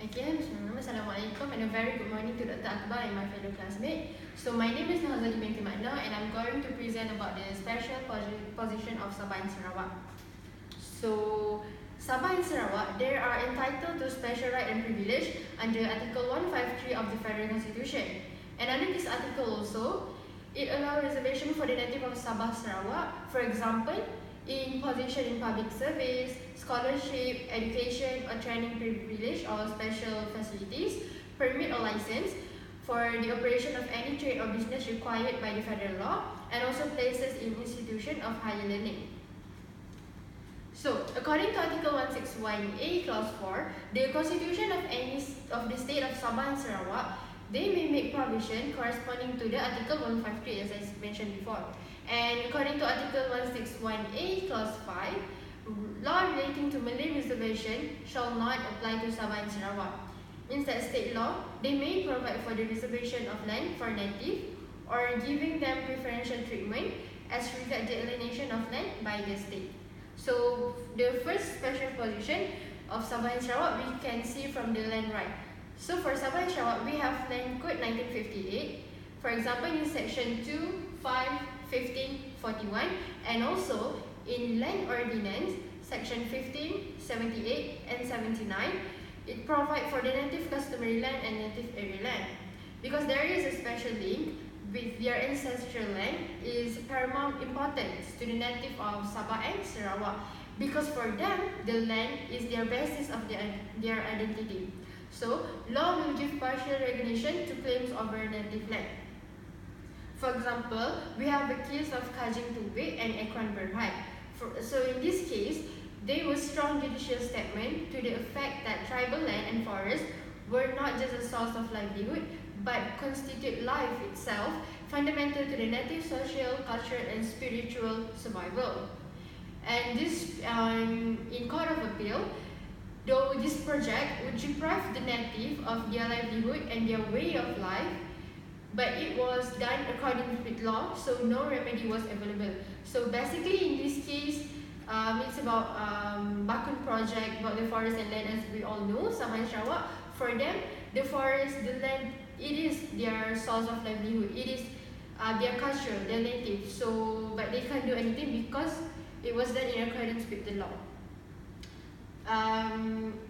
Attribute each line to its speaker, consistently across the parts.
Speaker 1: Okay, Assalamualaikum and a very good morning to Dr. Akbar and my fellow classmates. So my name is Nahazati binti Makna and I'm going to present about the special position of Sabah and Sarawak. So Sabah and Sarawak, they are entitled to special right and privilege under Article 153 of the Federal Constitution. And under this article also, it allows reservation for the native of Sabah Sarawak, for example, in position in public service, scholarship, education or training privilege or special facilities, permit or license for the operation of any trade or business required by the federal law, and also places in institution of higher learning. So, according to Article 161A, Clause 4, the Constitution of the State of Sabah and Sarawak, they may make provision corresponding to the Article 153 as I mentioned before. And according to Article 161A, Clause 5, law relating to Malay reservation shall not apply to Sabah and Sarawak. Instead, state law, they may provide for the reservation of land for native or giving them preferential treatment as regards the alienation of land by the state. So, the first special position of Sabah and Sarawak we can see from the land right. So, for Sabah and Sarawak, we have Land Code 1958. For example, in Section 2, 5, 15, 41, and also in Land Ordinance, Section 15, 78, and 79, it provides for the native customary land and native area land. Because there is a special link with their ancestral land is paramount importance to the native of Sabah and Sarawak, because for them, the land is their basis of their identity. So, law will give partial recognition to claims over native land. For example, we have the case of Kajing Tubik and Ekwan Berhad. So in this case, there was strong judicial statement to the effect that tribal land and forest were not just a source of livelihood, but constitute life itself, fundamental to the native social, cultural, and spiritual survival. And this, in Court of Appeal, though this project would deprive the native of their livelihood and their way of life, but it was done according to law, so no remedy was available. So basically in this case, it's about Bakun project, about the forest and land, as we all know, Sabah and Sarawak. For them, the forest, the land, it is their source of livelihood, it is their culture, their native. So, but they can't do anything because it was done in accordance with the law.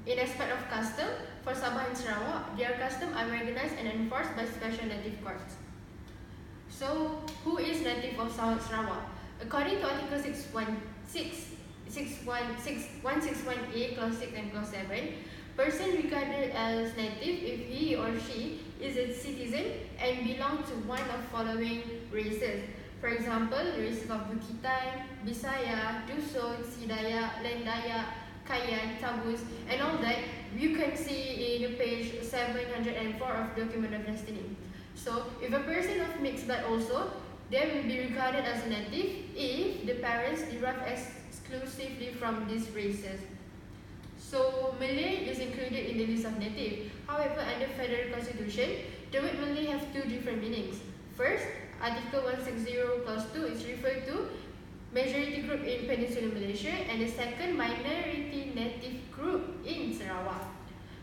Speaker 1: In aspect of custom, for Sabah and Sarawak, their custom are recognized and enforced by special native courts. So, who is native of Sabah and Sarawak? According to Article 161A, Clause 6 and Clause 7, person regarded as native if he or she is a citizen and belongs to one of following races. For example, races of Bukitan, Bisaya, Dusun, Sidaya, Lendaya, Kayan, Tabus, and all that you can see in page 704 of Document of Destiny. So, if a person of mixed blood also, they will be regarded as native if the parents derive exclusively from these races. So, Malay is included in the list of native. However, under Federal Constitution, the word Malay have two different meanings. First, Article 160 Clause 2 is referred to majority group in Peninsular Malaysia, and the second, minority native group in Sarawak.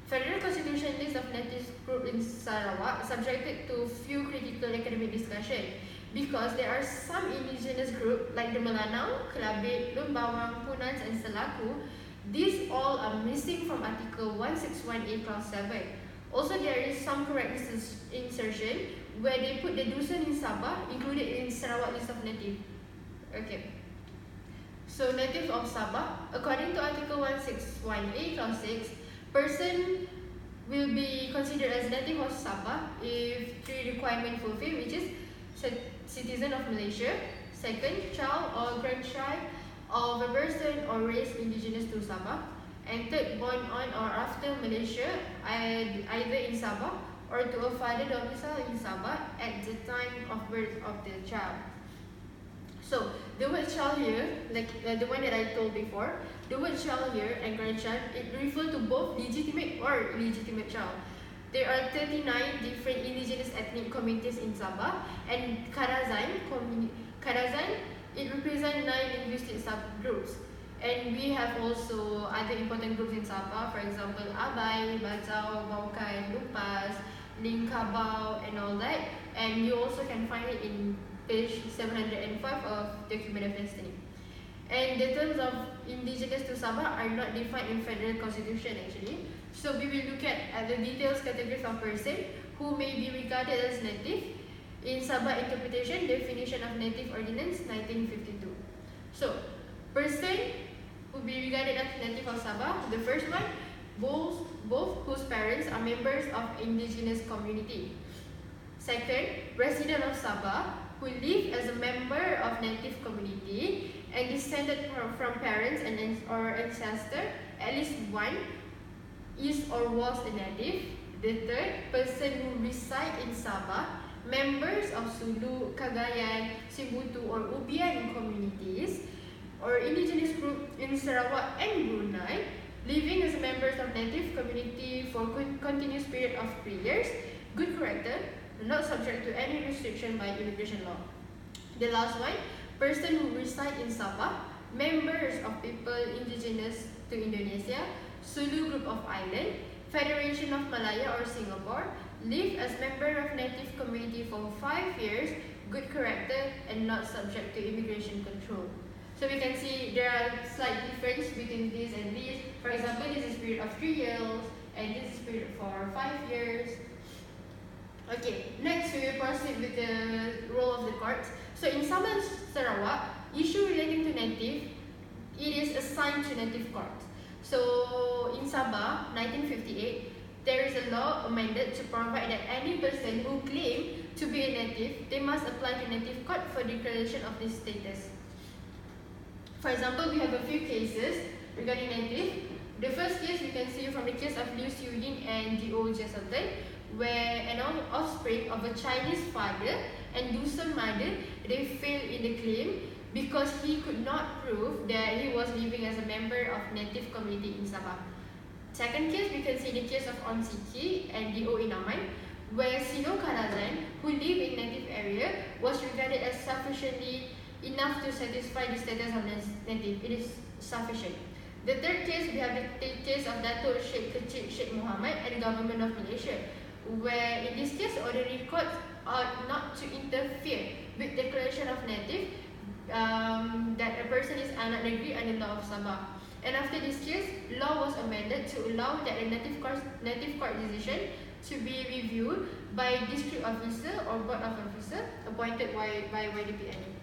Speaker 1: Federal Constitution list of native group in Sarawak subjected to few critical academic discussion because there are some indigenous group like the Melanau, Kelabit, Lumbawang, Punans and Selaku. These all are missing from Article 161A Clause 7. Also, there is some correct insertion where they put the Dusun in Sabah included in Sarawak list of native. Okay. So, native of Sabah, according to Article 161A, Clause 6, person will be considered as native of Sabah if three requirements fulfilled, which is citizen of Malaysia, second, child or grandchild of a person or race indigenous to Sabah, and third, born on or after Malaysia, either in Sabah or to a father domicile in Sabah at the time of birth of the child. So, the word child here, like the one that I told before, the word child here and grandchild, it refers to both legitimate or illegitimate child. There are 39 different indigenous ethnic communities in Sabah, and Kadazan, it represents 9 linguistic subgroups. And we have also other important groups in Sabah, for example, Abai, Bazau, Baukai, Lupas, Lingkabau, and all that. And you also can find it in page 705 of the Document of Destiny. And the terms of indigenous to Sabah are not defined in federal constitution actually. So we will look at the details categories of person who may be regarded as native in Sabah interpretation definition of native ordinance 1952. So person who be regarded as native of Sabah, the first one, both whose parents are members of indigenous community. Second, resident of Sabah who live as a member of native community and descended from parents and or ancestor, at least one is or was a native. The third, person who reside in Sabah, members of Sulu, Cagayan, Sibutu or Ubian communities, or indigenous group in Sarawak and Brunei, living as members of native community for continuous period of 3 years, good character, not subject to any restriction by immigration law. The last one, person who reside in Sabah, members of people indigenous to Indonesia, Sulu group of island, Federation of Malaya or Singapore, live as member of native community for 5 years, good character, and not subject to immigration control. So we can see there are slight difference between this and this. For example, this is period of 3 years, and this is period for 5 years. Okay, next we will proceed with the role of the courts. So in Sabah Sarawak, issue relating to native, it is assigned to native courts. So in Sabah, 1958, there is a law amended to provide that any person who claim to be a native, they must apply to native court for declaration of this status. For example, we have a few cases regarding native. The first case we can see from the case of Liu Xiu Ying and D.O. Jesselton, where an offspring of a Chinese father and Dusun mother, they failed in the claim because he could not prove that he was living as a member of native community in Sabah. Second case, we can see the case of On Siki and D.O. Inaman, where Sino Karazan, who live in native area, was regarded as sufficiently enough to satisfy the status of native. It is sufficient. The third case, we have the case of Datuk Sheikh Kecik Sheikh Mohammed and the government of Malaysia, where in this case, ordinary courts ought not to interfere with declaration of native that a person is anak negeri under law of Sabah. And after this case, law was amended to allow that a native court decision to be reviewed by district officer or board of officer appointed by YDPN.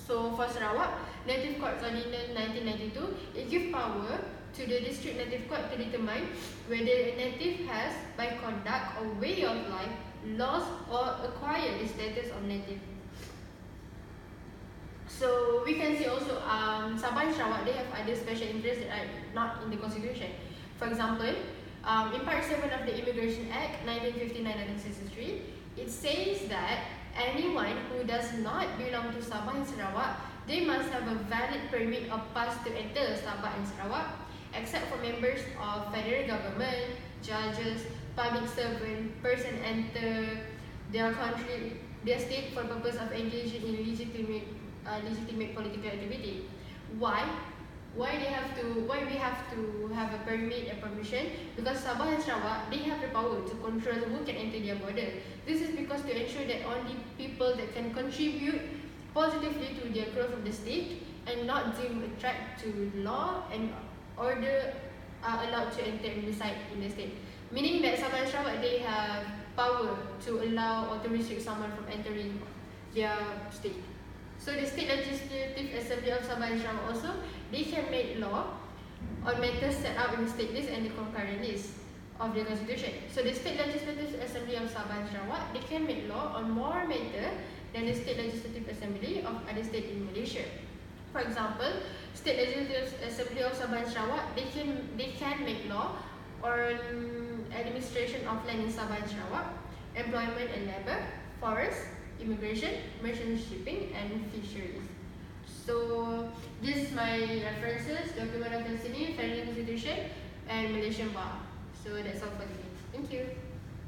Speaker 1: So for Sarawak, Native Courts Ordinance 1992, it gives power to the district native court to determine whether a native has, by conduct or way of life, lost or acquired the status of native. So we can see also Sabah and Sarawak, they have other special interests that are not in the constitution. For example, in part 7 of the Immigration Act 1959-1963, it says that anyone who does not belong to Sabah and Sarawak, they must have a valid permit or pass to enter Sabah and Sarawak, except for members of federal government, judges, public servant, person enter their country, their state for purpose of engaging in legitimate political activity. Why we have to have a permit and permission? Because Sabah and Sarawak, they have the power to control who can enter their border. This is because to ensure that only people that can contribute positively to the growth of the state and not deem a threat to law and order are allowed to enter and reside in the state. Meaning that Sabah and Sarawak, they have power to allow or to restrict someone from entering their state. So the State Legislative Assembly of Sabah and Sarawak also, they can make law on matters set out in the state list and the concurrent list of the constitution. So the State Legislative Assembly of Sabah and Sarawak, they can make law on more matter than the State Legislative Assembly of other states in Malaysia. For example, State Legislative Assembly of Sabah and Sarawak, they can make law on administration of land in Sabah and Sarawak, employment and labour, forest, immigration, merchant shipping, and fisheries. So this is my references: Document of Destiny, Federal Constitution, and Malaysian Bar. So that's all for today. Thank you.